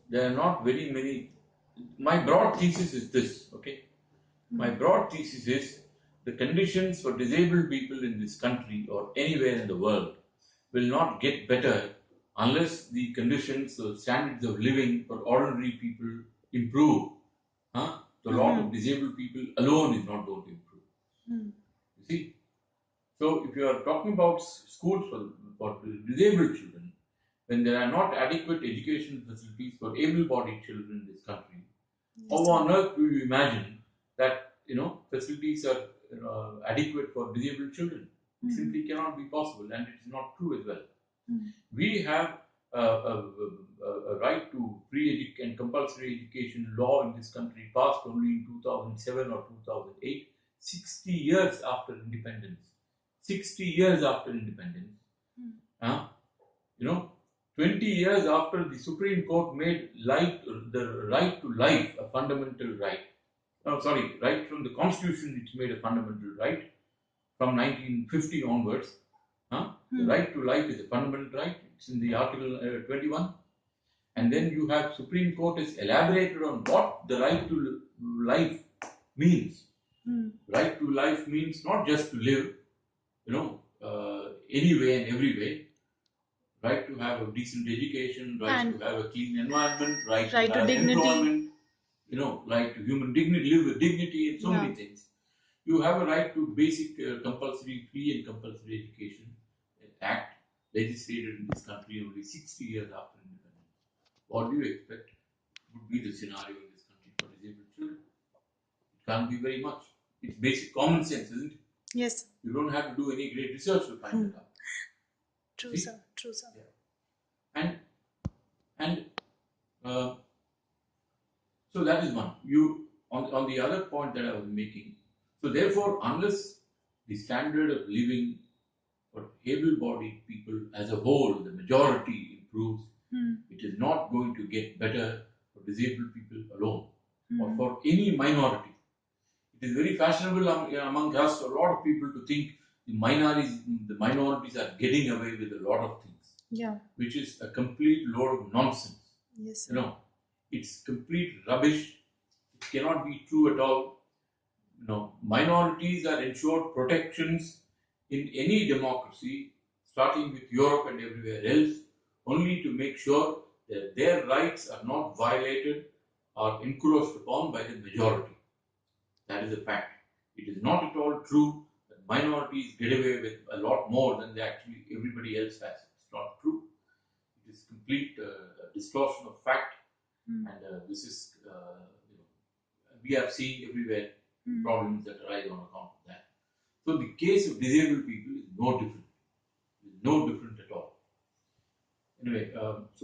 there are not very many. My broad thesis is this, okay? My broad thesis is the conditions for disabled people in this country or anywhere in the world will not get better unless the conditions or standards of living for ordinary people improve. The lot of disabled people alone is not going to improve. You see? So if you are talking about schools for disabled children, when there are not adequate educational facilities for able-bodied children in this country, how on earth do you imagine that facilities are adequate for disabled children? It simply cannot be possible, and it is not true as well. We have a right to free and compulsory education law in this country passed only in 2007 or 2008, 60 years after independence. 60 years after independence. 20 years after the Supreme Court made the right to life a fundamental right. Right from the Constitution it's made a fundamental right. From 1950 onwards, the right to life is a fundamental right. It's in the Article 21. And then you have Supreme Court has elaborated on what the right to life means. Right to life means not just to live, any way and every way. Right to have a decent education, right to have a clean environment, right to have employment, right to human dignity, live with dignity, and so many things. You have a right to basic compulsory, free and compulsory education act legislated in this country only 60 years after independence. What do you expect would be the scenario in this country for disabled children? It can't be very much. It's basic common sense, isn't it? Yes. You don't have to do any great research to find it out. True, sir. True, sir. Yeah. And so that is one. On the other point that I was making. So therefore, unless the standard of living for able-bodied people as a whole, the majority improves, it is not going to get better for disabled people alone or for any minority. It is very fashionable among us, a lot of people, to think the minorities are getting away with a lot of things, which is a complete load of nonsense. Yes. It's complete rubbish. It cannot be true at all. Minorities are ensured protections in any democracy, starting with Europe and everywhere else, only to make sure that their rights are not violated or encroached upon by the majority. That is a fact. It is not at all true that minorities get away with a lot more than everybody else has. It's not true. It is complete distortion of fact, and this is we are seeing everywhere problems that arise on account of that. So the case of disabled people is no different. It's no different at all. Anyway, so